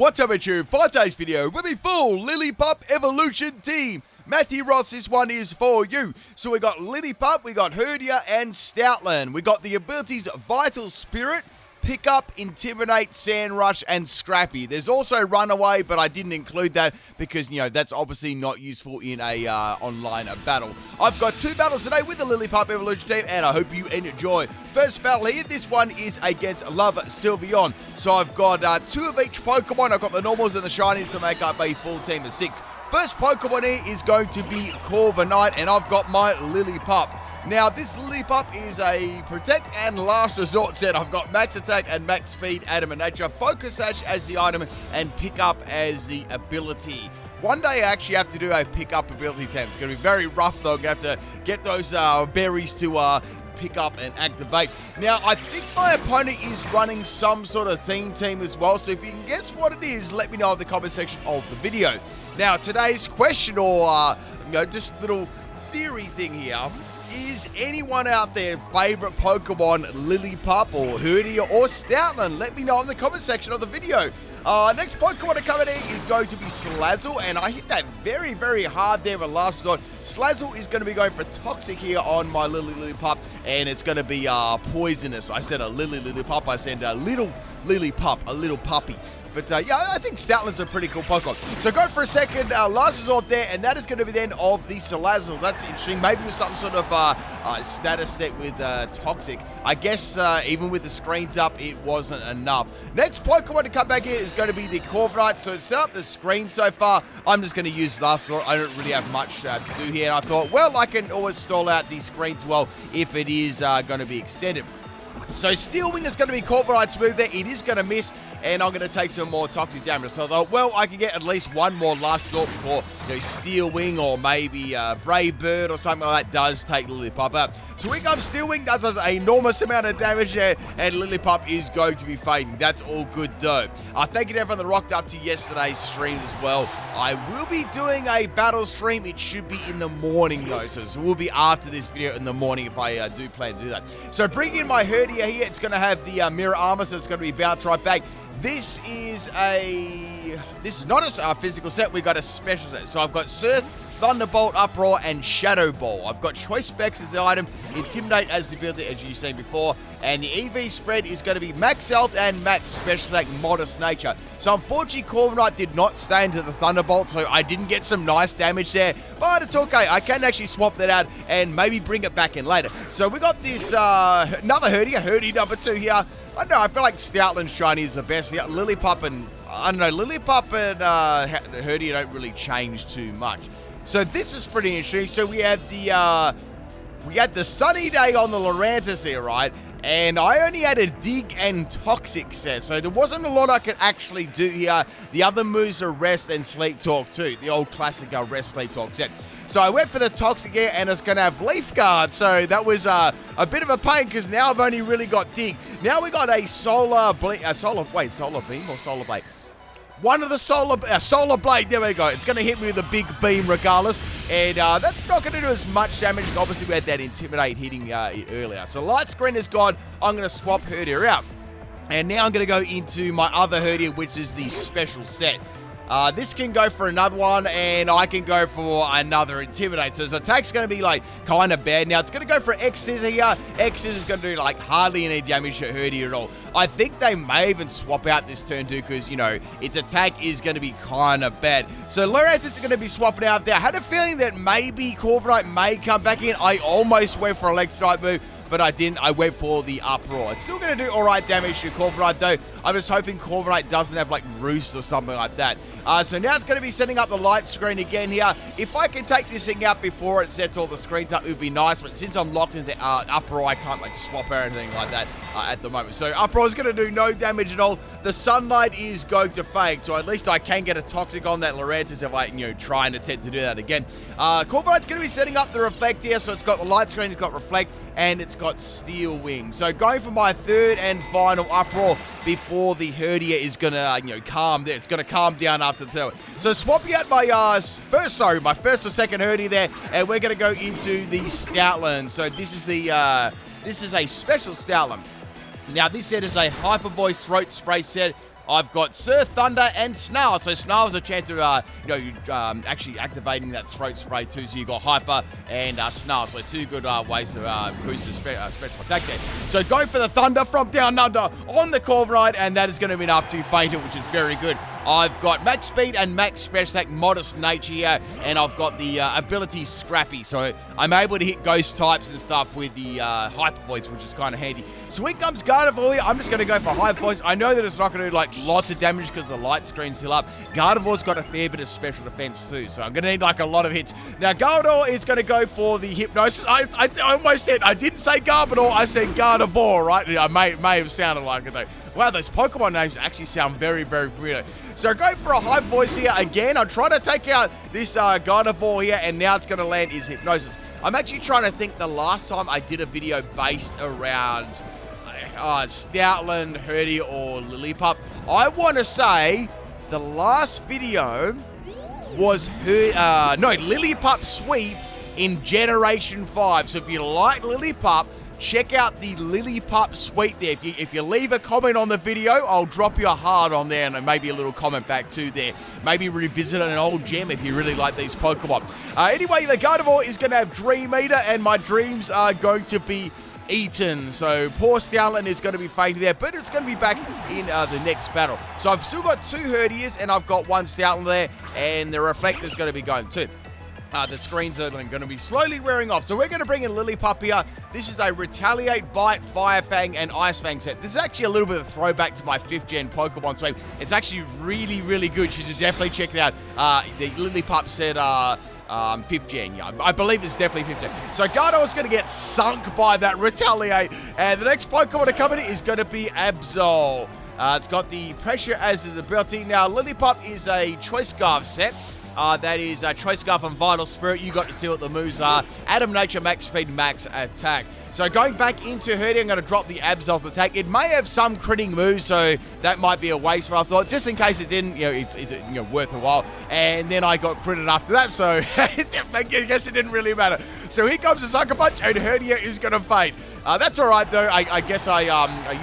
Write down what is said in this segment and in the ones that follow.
What's up, YouTube? For today's video, we'll be full Lillipup evolution team. Matthew Ross, this one is for you. So we got Lillipup, we got Herdier, and Stoutland. We got the abilities Vital Spirit, Pick Up, Intimidate, Sand Rush, and Scrappy. There's also Runaway, but I didn't include that because, that's obviously not useful in a online battle. I've got two battles today with the Lillipup Evolution team, and I hope you enjoy. First battle here, this one is against Love Sylveon. So I've got two of each Pokemon. I've got the normals and the shinies to make up a full team of 6. First Pokemon here is going to be PIMPNITE, and I've got my Lillipup. Now, this Lillipup is a Protect and Last Resort set. I've got Max Attack and Max Speed, Adamant Nature, Focus Sash as the item, and Pick Up as the ability. One day I actually have to do a Pick Up ability test. It's going to be very rough, though. I'm going to have to get those berries to pick up and activate. Now, I think my opponent is running some sort of theme team as well, so if you can guess what it is, let me know in the comment section of the video. Now, today's question, or just little theory thing here, is anyone out there favorite Pokemon Lillipup or Herdier or Stoutland? Let me know in the comment section of the video. Next Pokemon to come in here is going to be Salazzle, and I hit that very, very hard there with Last Resort. Salazzle is going to be going for Toxic here on my Lillipup, and it's going to be poisonous. I said a Lillipup, I said a little Lillipup, a little puppy. But yeah, I think Stoutland's a pretty cool Pokemon. So go for a second, Last Resort there, and that is going to be the end of the Salazzle. That's interesting. Maybe with some sort of status set with Toxic. I guess even with the screens up, it wasn't enough. Next Pokemon to come back here is going to be the PIMPNITE. So to set up the screen so far, I'm just going to use Last Resort. I don't really have much to do here. And I thought, well, I can always stall out these screens well if it is going to be extended. So Steel Wing is going to be PIMPNITE's move there. It is going to miss, and I'm going to take some more toxic damage. So I thought, well, I can get at least one more Last Resort before Steel Wing or maybe Brave Bird or something like that does take Lillipup up. So here comes Steel Wing, does an enormous amount of damage there, and Lillipup is going to be fading. That's all good though. Thank you to everyone that rocked up to yesterday's stream as well. I will be doing a battle stream. It should be in the morning though, so it will be after this video in the morning if I do plan to do that. So bring in my Herdier here. It's going to have the mirror armor, so it's going to be bounce right back. This is not a physical set. We've got a special set. So I've got Surf, Thunderbolt, Uproar, and Shadow Ball. I've got Choice Specs as the item, Intimidate as the ability, as you've seen before, and the EV spread is going to be Max Health and Max Special Attack, Modest Nature. So unfortunately, PIMPNITE did not stay into the Thunderbolt, so I didn't get some nice damage there, but it's okay. I can actually swap that out and maybe bring it back in later. So we got this another Herdier number 2 here. I don't know, I feel like Stoutland Shiny is the best. Yeah, Lillipup and, I don't know, Lillipup and Herdier don't really change too much. So this is pretty interesting. So we had the sunny day on the Lurantis here, right? And I only had a Dig and Toxic set, so there wasn't a lot I could actually do here. The other moves are Rest and Sleep Talk too, the old classic Rest, Sleep Talk set. So I went for the Toxic here, and it's going to have Leaf Guard, so that was a bit of a pain, because now I've only really got Dig. Now we got a Solar Beam or Solar Blade? One of the Solar Blade, there we go. It's going to hit me with a big beam regardless, and that's not going to do as much damage. Obviously, we had that Intimidate hitting it earlier. So Light Screen is gone. I'm going to swap Herdier out. And now I'm going to go into my other Herdier, which is the special set. This can go for another one, and I can go for another Intimidate. So his attack's going to be, kind of bad. Now, it's going to go for X-Scissor here. X-Scissor is going to do, hardly any damage to Herdier at all. I think they may even swap out this turn, too, because, its attack is going to be kind of bad. So Lurantis is going to be swapping out there. I had a feeling that maybe PIMPNITE may come back in. I almost went for Electrike move, but I didn't. I went for the Uproar. It's still going to do alright damage to PIMPNITE though. I'm just hoping PIMPNITE doesn't have Roost or something like that. So now it's going to be setting up the light screen again here. If I can take this thing out before it sets all the screens up, it would be nice. But since I'm locked into Uproar, I can't swap or anything like that at the moment. So Uproar is going to do no damage at all. The Sunlight is going to fade. So at least I can get a Toxic on that Lurantis if I try and attempt to do that again. PIMPNITE's going to be setting up the Reflect here. So it's got the light screen, it's got Reflect, and it's got Steel Wing. So going for my third and final Uproar before the Herdier is going to, calm down. It's going to calm down after the third. So swapping out my first or second Herdier there, and we're going to go into the Stoutland. So this is this is a special Stoutland. Now this set is a Hyper Voice Throat Spray set. I've got Sir Thunder and Snarl. So Snarl has a chance of, actually activating that throat spray too. So you got Hyper and Snarl. So 2 good ways to boost the special attack there. So going for the Thunder from down under on the Corviknight, and that is going to be enough to faint it, which is very good. I've got max speed and max special attack, modest nature here, and I've got the ability Scrappy, so I'm able to hit ghost types and stuff with the hyper voice, which is kind of handy. So when comes Gardevoir here, I'm just going to go for hyper voice. I know that it's not going to do like lots of damage because the light screen's still up. Gardevoir's got a fair bit of special defense too, so I'm going to need like a lot of hits. Now Gardevoir is going to go for the hypnosis. I almost said, I didn't say Gardevoir, I said Gardevoir, right? I may have sounded like it though. Wow, those Pokemon names actually sound very, very familiar. So go for a high voice here again. I'm trying to take out this Gardevoir here, and now it's going to land is Hypnosis. I'm actually trying to think the last time I did a video based around Stoutland, Herdier, or Lillipup. I want to say the last video was Lillipup Sweep in Generation 5. So if you like Lillipup, check out the Lillipup Sweep there. If you leave a comment on the video, I'll drop you a heart on there and maybe a little comment back too there. Maybe revisit an old gem if you really like these Pokemon. Anyway, the Gardevoir is going to have Dream Eater, and my dreams are going to be eaten. So poor Stoutland is going to be fainting there, but it's going to be back in the next battle. So I've still got 2 Herdiers, and I've got 1 Stoutland there, and the Reflector is going to be going too. The screens are going to be slowly wearing off. So we're going to bring in Lillipup here. This is a Retaliate, Bite, Fire Fang, and Ice Fang set. This is actually a little bit of a throwback to my 5th gen Pokemon Sweep. It's actually really, really good. You should definitely check it out. The Lillipup set 5th gen. Yeah, I believe it's definitely 5th gen. So Gardevoir's going to get sunk by that Retaliate. And the next Pokemon to come in is going to be Absol. It's got the Pressure as its ability. Now, Lillipup is a Choice Scarf set. That is Choice Scarf and Vital Spirit. You got to see what the moves are. Atom Nature, Max Speed, Max Attack. So going back into Herdier, I'm going to drop the Absol's attack. It may have some critting moves, so that might be a waste, but I thought just in case it didn't, it's worth a while. And then I got critted after that, so I guess it didn't really matter. So here comes the Sucker Punch, and Herdier is going to faint. That's all right, though. I guess I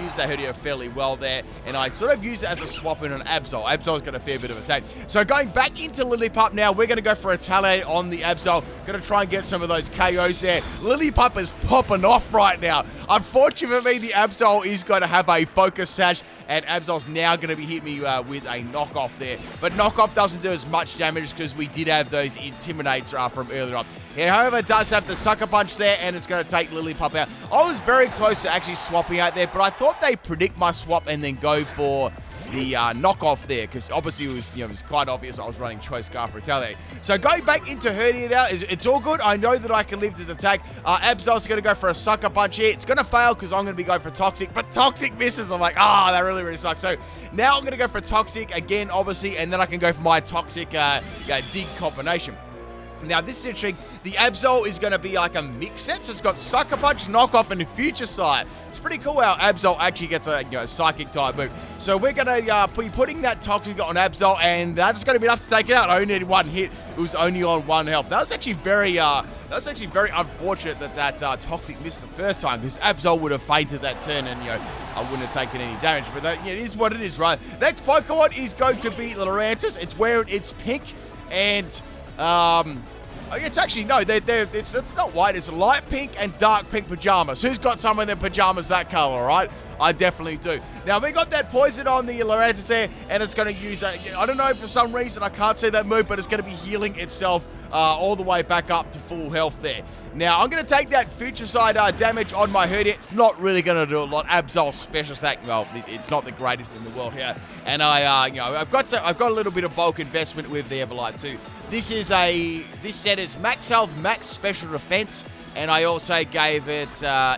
used that Herdier fairly well there, and I sort of used it as a swap in an Absol. Absol's got a fair bit of attack. So going back into Lillipup now, we're going to go for a Retaliate on the Absol. Going to try and get some of those KOs there. Lillipup is popping off right now. Unfortunately, the Absol is going to have a Focus Sash, and Absol's now going to be hitting me with a Knockoff there. But Knockoff doesn't do as much damage because we did have those Intimidates from earlier on. It, however, does have the Sucker Punch there, and it's going to take Lillipup out. I was very close to actually swapping out there, but I thought they'd predict my swap and then go for the knockoff there, because obviously it was quite obvious I was running Choice Scarf Retaliate. So going back into Herdier now, it's all good. I know that I can live this attack. Absol's going to go for a Sucker Punch here. It's going to fail because I'm going to be going for Toxic, but Toxic misses. I'm like, that really, really sucks. So now I'm going to go for Toxic again, obviously, and then I can go for my Toxic Dig combination. Now, this is interesting. The Absol is going to be like a mix set, so it's got Sucker Punch, Knockoff, and Future Sight. It's pretty cool how Absol actually gets a Psychic type move. So we're going to be putting that Toxic on Absol, and that's going to be enough to take it out. I only needed 1 hit. It was only on 1 health. That was actually very unfortunate that Toxic missed the first time, because Absol would have fainted that turn, and I wouldn't have taken any damage. But that, it is what it is, right? Next Pokemon is going to be Lurantis. It's wearing its pink, and it's actually, no, it's not white. It's light pink and dark pink pajamas. Who's got some of their pajamas that color, right? I definitely do. Now, we got that poison on the Lurantis there, and it's going to use that. I don't know, for some reason, I can't see that move, but it's going to be healing itself all the way back up to full health there. Now, I'm going to take that Future Sight damage on my Herdier. It's not really going to do a lot. Absol special attack, well, it's not the greatest in the world here. And I've got a little bit of bulk investment with the Everlight too. This set is max health, max special defense, and I also gave it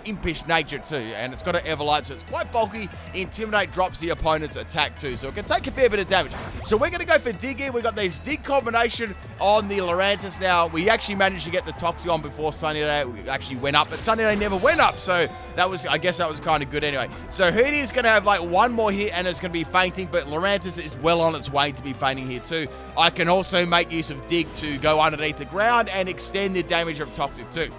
Impish Nature too, and it's got an Everlight, so it's quite bulky. Intimidate drops the opponent's attack too, so it can take a fair bit of damage. So we're going to go for Dig here. We've got this Dig combination on the Lurantis. Now, we actually managed to get the Toxic on before Sunny Day actually went up, but Sunny Day never went up, so I guess that was kind of good anyway. So Herdier is going to have like 1 more hit, and it's going to be fainting, but Lurantis is well on its way to be fainting here too. I can also make use of Dig to go underneath the ground and extend the damage of Toxic too.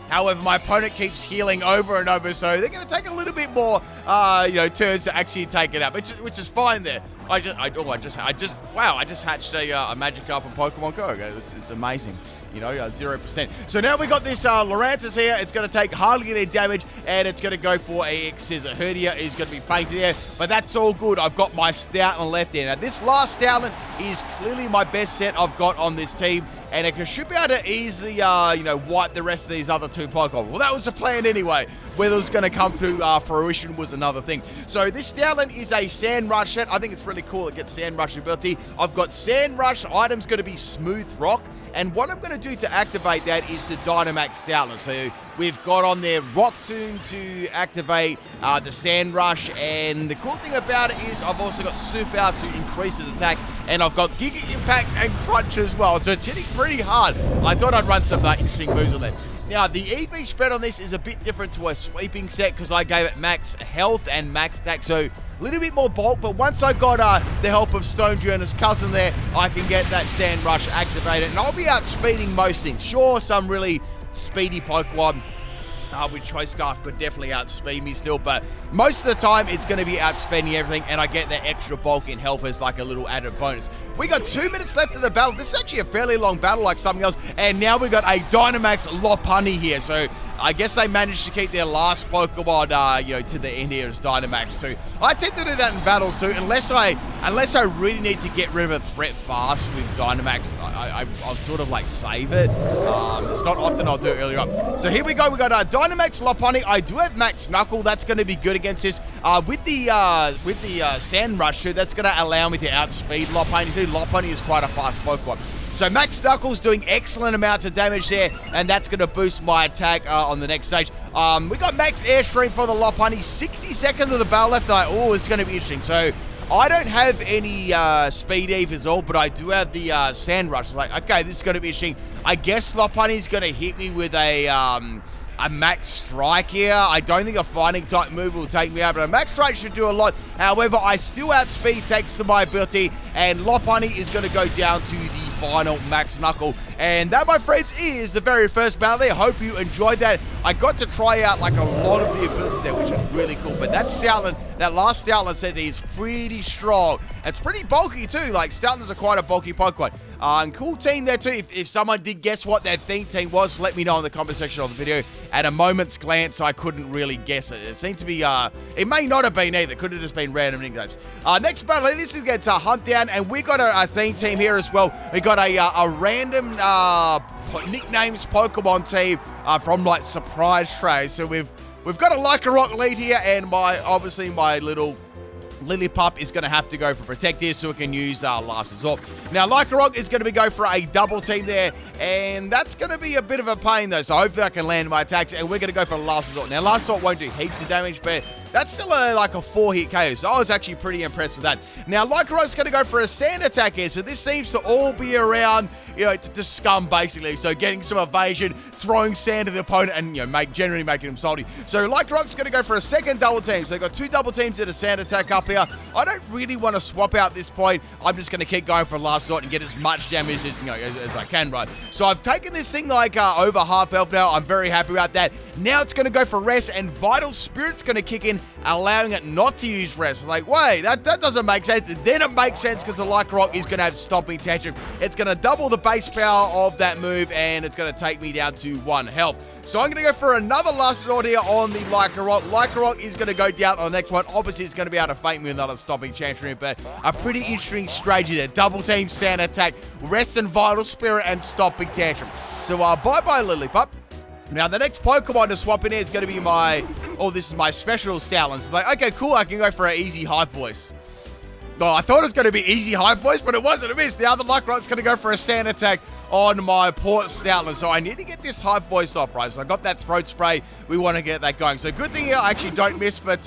However, my opponent keeps healing over and over, so they're going to take a little bit more, turns to actually take it out, which is fine there. I just hatched a Magikarp on Pokemon Go. It's amazing. 0%. So now we got this Lurantis here. It's going to take hardly any damage, and it's going to go for a Scissor. Herdier is going to be fainted there, but that's all good. I've got my Stoutland left here. Now, this last Stoutland is clearly my best set I've got on this team, and it should be able to easily, wipe the rest of these other two Pokemon. Well, that was the plan anyway. Whether it was going to come through fruition was another thing. So this Stoutland is a Sand Rush set. I think it's really cool. It gets Sand Rush ability. I've got Sand Rush. Item's going to be Smooth Rock. And what I'm going to do to activate that is the Dynamax Stoutland. So we've got on there Rock Tomb to activate the Sand Rush. And the cool thing about it is I've also got Super Out to increase its attack. And I've got Giga Impact and Crunch as well. So it's hitting pretty hard. I thought I'd run some interesting moves on there. Now, the EV spread on this is a bit different to a sweeping set because I gave it max health and max attack. So a little bit more bulk, but once I got the help of Stone Journer's cousin there, I can get that Sand Rush activated, and I'll be outspeeding most things. Sure, some really speedy Pokemon with Choice Scarf could definitely outspeed me still, but most of the time it's going to be outspeeding everything, and I get that extra bulk in health as like a little added bonus. We got 2 minutes left of the battle. This is actually a fairly long battle like something else, and now we got a Dynamax Lopunny here, so I guess they managed to keep their last Pokemon, to the end here as Dynamax. So I tend to do that in battles too, unless I really need to get rid of a threat fast with Dynamax. I'll sort of like save it. It's not often I'll do it earlier on. So here we go. We got Dynamax Lopunny. I do have Max Knuckle. That's going to be good against this. With the Sand Rush too, that's going to allow me to outspeed Lopunny too. Lopunny is quite a fast Pokemon. So Max Knuckles doing excellent amounts of damage there, and that's going to boost my attack on the next stage. We got Max Airstream for the Lopunny. 60 seconds of the battle left. It's going to be interesting. So I don't have any Speed Evas all, but I do have the Sand Rush. Like, okay, this is going to be interesting. I guess Lopunny's going to hit me with a Max Strike here. I don't think a Fighting type move will take me out, but a Max Strike should do a lot. However, I still outspeed thanks to my ability, and Lopunny is going to go down to the final Max Knuckle. And that, my friends, is the very first battle there. Hope you enjoyed that. I got to try out like a lot of the abilities there, which is really cool. But that Stoutland, that last Stoutland set there is pretty strong. It's pretty bulky too. Like, Stoutlands are quite a bulky Pokemon. And cool team there too. If someone did guess what their theme team was, let me know in the comment section of the video. At a moment's glance, I couldn't really guess it. It seemed to be, it may not have been either. It could have just been random nicknames. Next battle, this is against Hunt Down, and we got a theme team here as well. We got a random nicknames Pokemon team from like Surprise Trade. So we've got a Lycanroc lead here, and obviously my little Lillipup is going to have to go for Protect here so it can use Last Resort. Now, Lycanroc is going to go for a double team there, and that's going to be a bit of a pain though, so hopefully I can land my attacks, and we're going to go for Last Resort. Now, Last Resort won't do heaps of damage, but that's still like a 4-hit KO, so I was actually pretty impressed with that. Now, Lycanroc's going to go for a sand attack here, so this seems to all be around, to scum, basically. So getting some evasion, throwing sand at the opponent, and, generally making him salty. So Lycanroc's going to go for a second double team. So they've got 2 double teams at a sand attack up here. I don't really want to swap out this point. I'm just going to keep going for Last Resort and get as much damage as I can, right? So I've taken this thing like over half health now. I'm very happy about that. Now it's going to go for Rest, and Vital Spirit's going to kick in, allowing it not to use Rest. Like, wait, that doesn't make sense. Then it makes sense because the Lycanroc is going to have Stomping Tantrum. It's going to double the base power of that move, and it's going to take me down to 1 health. So I'm going to go for another Last Resort here on the Lycanroc. Lycanroc is going to go down on the next one. Obviously, it's going to be able to feint me with another Stomping Tantrum, but a pretty interesting strategy there. Double team, Sand Attack, Rest and Vital Spirit, and Stomping Tantrum. So bye-bye, Lillipup. Now, the next Pokemon to swap in here is going to be this is my special Stoutland. So, like, okay, cool, I can go for an easy Hype Voice. Oh, I thought it was going to be easy Hype Voice, but it wasn't. It missed. Now the Lycanroc's going to go for a Sand Attack on my Port Stoutland. So I need to get this Hype Voice off, right? So I got that Throat Spray. We want to get that going. So good thing here, I actually don't miss, but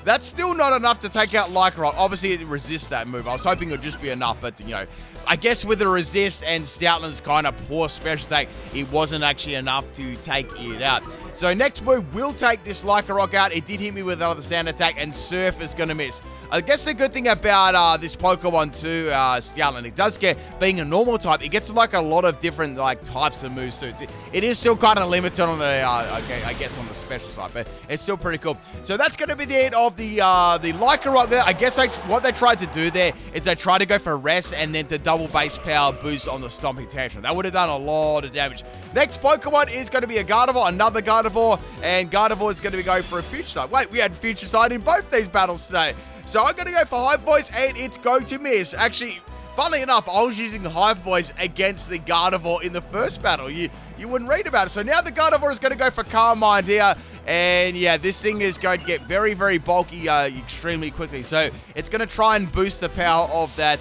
that's still not enough to take out Lycanroc. Obviously, it resists that move. I was hoping it would just be enough, but, I guess with the resist and Stoutland's kind of poor special attack, it wasn't actually enough to take it out. So next move will take this Lycanroc out. It did hit me with another stand attack, and Surf is going to miss. I guess the good thing about this Pokemon too, Stoutland, it does get, being a normal type, it gets like a lot of different like types of moves too. It is still kind of limited on the, I guess on the special side, but it's still pretty cool. So that's going to be the end of the Lycanroc there. I guess what they tried to do there is they tried to go for rest and then the double base power boost on the Stomping Tantrum. That would have done a lot of damage. Next Pokemon is going to be a Gardevoir, another Gardevoir, and Gardevoir is going to be going for a Future Sight. Wait, we had Future Sight in both these battles today. So I'm going to go for Hyper Voice, and it's going to miss. Actually, funnily enough, I was using the Hyper Voice against the Gardevoir in the first battle. You wouldn't read about it. So now the Gardevoir is going to go for Calm Mind here. And yeah, this thing is going to get very, very bulky extremely quickly. So it's going to try and boost the power of that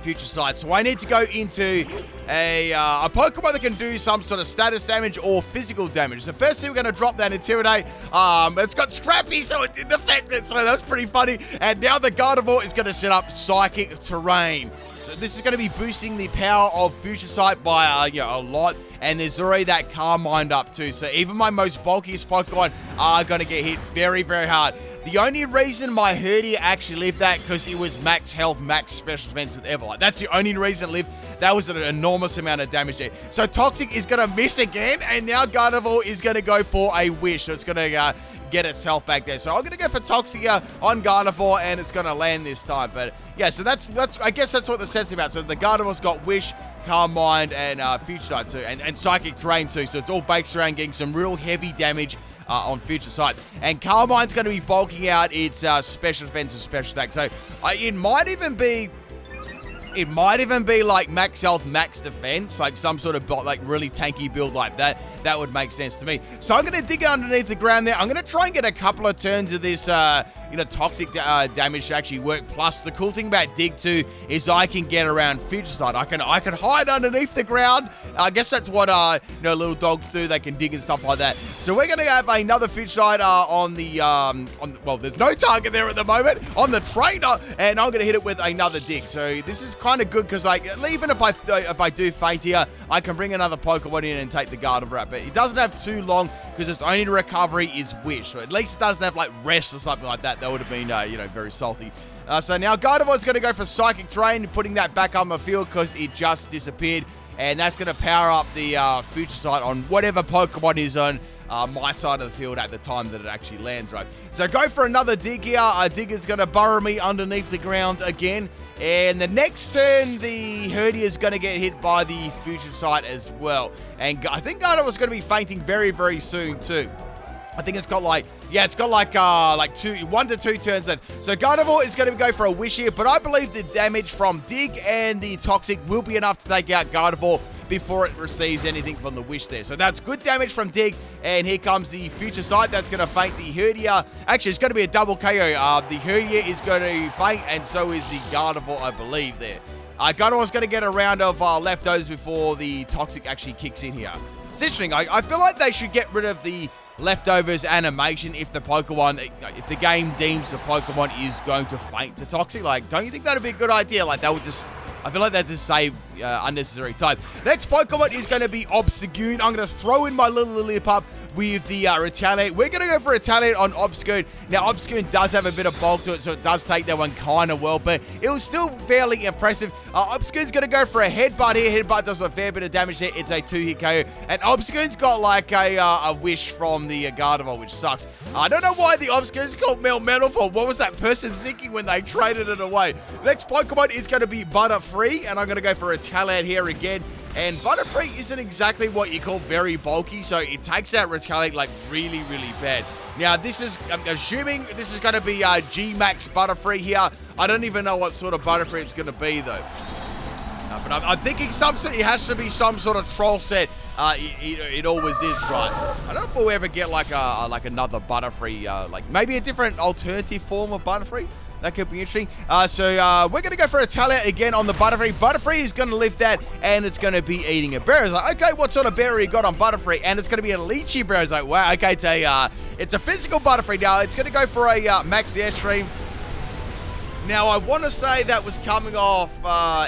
Future Sight. So I need to go into a Pokemon that can do some sort of status damage or physical damage. So firstly, we're going to drop that Intimidate. It's got Scrappy, so it didn't affect it. So that's pretty funny. And now the Gardevoir is going to set up Psychic Terrain. So this is going to be boosting the power of Future Sight by a lot. And there's already that Calm Mind up too. So even my most bulkiest Pokemon are going to get hit very, very hard. The only reason my Herdier actually lived that because it was max health, max special defense with Everlight. That's the only reason it lived. That was an enormous amount of damage there. So Toxic is going to miss again. And now Gardevoir is going to go for a Wish. So it's going to get its health back there. So I'm going to go for Toxia on Gardevoir, and it's going to land this time. But yeah, so that's I guess that's what the set's about. So the Gardevoir's got Wish, Calm Mind, and Future Sight too, and Psychic Terrain too. So it's all based around getting some real heavy damage on Future Sight. And Calm Mind's going to be bulking out its special defense and special attack. So it might even be like max health, max defense, like some sort of like really tanky build like that. That would make sense to me. So I'm going to dig underneath the ground there. I'm going to try and get a couple of turns of this, Toxic damage to actually work. Plus, the cool thing about Dig 2 is I can get around Future Sight. I can hide underneath the ground. I guess that's what, little dogs do. They can dig and stuff like that. So we're going to have another Future Sight on the, well, there's no target there at the moment, on the trainer, and I'm going to hit it with another Dig. So this is kind of good because, like, even if I do faint here, I can bring another Pokemon in and take the Gardevoir out. But it doesn't have too long because its only recovery is Wish. So at least it doesn't have, like, Rest or something like that. That would have been, very salty. So now Gardevoir's going to go for Psychic Terrain, putting that back on the field because it just disappeared. And that's going to power up the Future Sight on whatever Pokemon is on my side of the field at the time that it actually lands, right? So go for another Dig here. Dig is going to burrow me underneath the ground again. And the next turn, the Herdier is going to get hit by the Future Sight as well. And I think Gardevoir's going to be fainting very, very soon too. I think it's got like 1 to 2 turns left. So Gardevoir is going to go for a Wish here, but I believe the damage from Dig and the Toxic will be enough to take out Gardevoir before it receives anything from the Wish there. So that's good damage from Dig, and here comes the Future Sight. That's going to faint the Herdier. Actually, it's going to be a double KO. The Herdier is going to faint, and so is the Gardevoir, I believe, there. Gardevoir's going to get a round of leftovers before the Toxic actually kicks in here. It's interesting. I feel like they should get rid of the leftovers animation if the game deems the Pokemon is going to faint to Toxic. Like, don't you think that'd be a good idea? Like, that would just, I feel like that just save unnecessary time. Next Pokemon is going to be Obstagoon. I'm going to throw in my little Lillipup with the Retaliate. We're going to go for Retaliate on Obstagoon. Now, Obstagoon does have a bit of bulk to it, so it does take that one kind of well, but it was still fairly impressive. Obstagoon's going to go for a Headbutt here. Headbutt does a fair bit of damage there. It's a 2-hit KO. And Obstagoon's got like a Wish from the Gardevoir, which sucks. I don't know why the Obstagoon's called Metal for. What was that person thinking when they traded it away? Next Pokemon is going to be Butterfree, and I'm going to go for Retaliate here again. And Butterfree isn't exactly what you call very bulky, so it takes out Retaliate like really, really bad. Now, I'm assuming this is going to be G-Max Butterfree here. I don't even know what sort of Butterfree it's going to be, though. But I'm thinking it has to be some sort of troll set. It always is, right? I don't know if we'll ever get like another Butterfree, like maybe a different alternative form of Butterfree. That could be interesting. So we're going to go for a Retaliate again on the Butterfree. Butterfree is going to lift that, and it's going to be eating a berry. It's like, okay, what sort of berry you got on Butterfree? And it's going to be a Lychee berry. It's like, wow, okay, it's a physical Butterfree. Now, it's going to go for a Max the Airstream. Now, I want to say that was coming off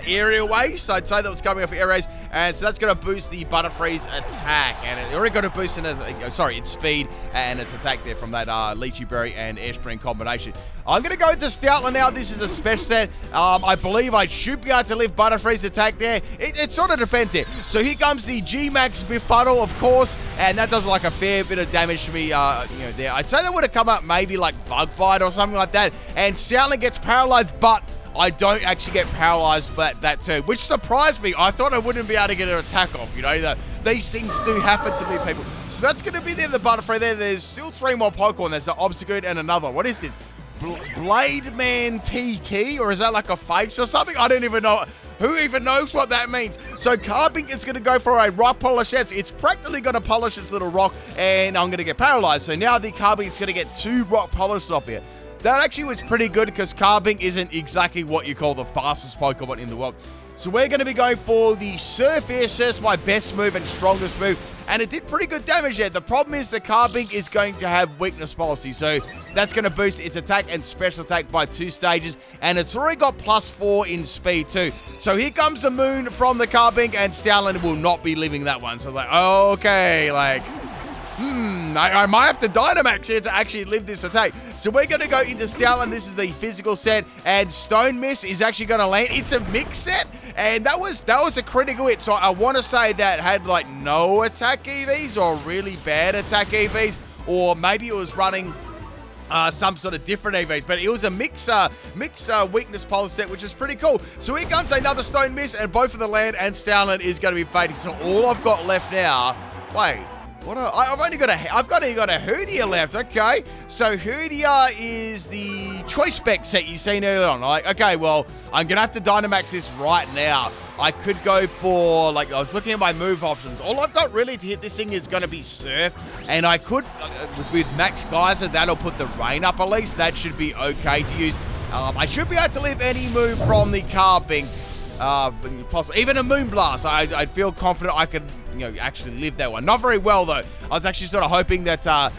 area ways. So I'd say that was coming off area ways. And so that's going to boost the Butterfree's attack. And it already got a boost in its speed and its attack there from that Lychee Berry and Airspring combination. I'm going to go into Stoutland now. This is a special set. I believe I should be able to lift Butterfree's attack there. It sort of depends here. So here comes the G-Max Befuddle, of course. And that does like a fair bit of damage to me there. I'd say that would have come up maybe like Bug Bite or something like that. And Stoutland gets paralyzed, but I don't actually get paralyzed by that turn, which surprised me. I thought I wouldn't be able to get an attack off, these things do happen to me, people. So that's going to be there, the Butterfree there. There's still 3 more Pokemon. There's the Obstagoon and another. What is this? Blade Man TT, or is that like a face or something? I don't even know. Who even knows what that means? So Carbink is going to go for a rock polish. It's practically going to polish its little rock, and I'm going to get paralyzed. So now the Carbink is going to get 2 rock polishes off here. That actually was pretty good because Carbink isn't exactly what you call the fastest Pokemon in the world. So we're going to be going for the Surf Air. Surf's my best move and strongest move. And it did pretty good damage there. The problem is the Carbink is going to have weakness policy. So that's going to boost its attack and special attack by 2 stages. And it's already got +4 in speed too. So here comes the Moon from the Carbink, and Stoutland will not be living that one. So like, okay, like... I might have to Dynamax here to actually live this attack. So we're going to go into Stoutland. This is the physical set, and Stone Miss is actually going to land. It's a mix set, and that was a critical hit. So I want to say that had like no attack EVs or really bad attack EVs, or maybe it was running some sort of different EVs, but it was a mix weakness pulse set, which is pretty cool. So here comes another Stone Miss, and both of the land and Stoutland is going to be fading. So all I've got left now, wait. I've only got a Herdier left. Okay, so Herdier is the choice spec set you seen earlier on. Like, okay, well, I'm gonna have to Dynamax this right now. I could go for, like, I was looking at my move options. All I've got really to hit this thing is gonna be Surf, and I could with Max Geyser, that'll put the rain up at least. That should be okay to use. I should be able to live any move from the Carbink. Possible. Even a Moonblast, I'd feel confident I could, actually live that one. Not very well, though. I was actually sort of hoping that, I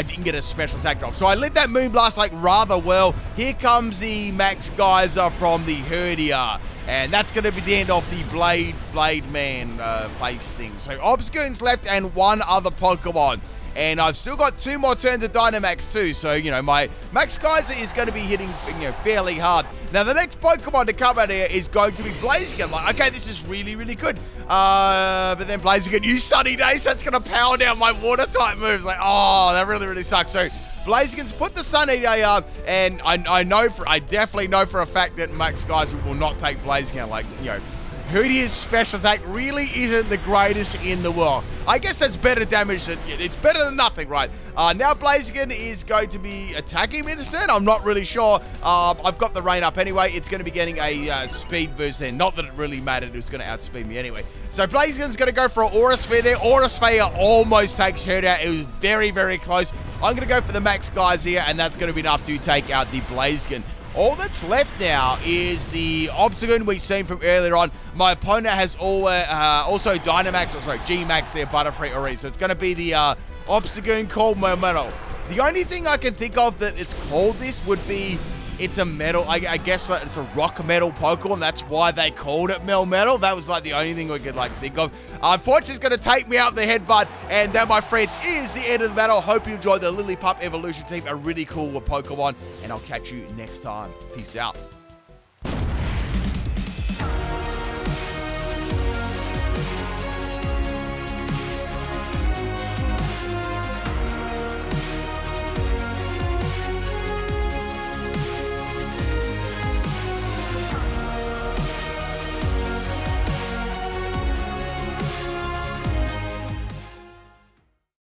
didn't get a special attack drop. So I lived that Moonblast, like, rather well. Here comes the Max Geyser from the Herdier. And that's going to be the end of the Blade Man face thing. So Obscure's left and 1 other Pokemon. And I've still got 2 more turns of Dynamax too. So, my Max Geyser is going to be hitting, fairly hard. Now, the next Pokemon to come out here is going to be Blaziken. Like, okay, this is really, really good. But then Blaziken use Sunny Days. That's going to power down my water-type moves. Like, oh, that really, really sucks. So, Blaziken's put the Sunny Day up, and I definitely know for a fact that Max Geyser will not take Blaziken. Like, Herdier's special attack really isn't the greatest in the world. I guess that's better damage than, it's better than nothing, right? Now Blaziken is going to be attacking me this turn. I'm not really sure. I've got the rain up anyway. It's going to be getting a speed boost there. Not that it really mattered. It was going to outspeed me anyway. So Blaziken's going to go for an Aura Sphere there. Aura Sphere almost takes Herdier. It was very, very close. I'm going to go for the Max Geyser here, and that's going to be enough to take out the Blaziken. All that's left now is the Obstagoon we've seen from earlier on. My opponent has also Dynamax, G-Max their Butterfree already. So it's going to be the Obstagoon called Melmetal. The only thing I can think of that it's called this would be it's a metal. I guess it's a rock metal Pokemon. That's why they called it Melmetal. That was like the only thing we could think of. Unfortunately, it's going to take me out the headbutt. And that, my friends, is the end of the battle. Hope you enjoyed the Lillipup Evolution team. A really cool Pokemon. And I'll catch you next time. Peace out.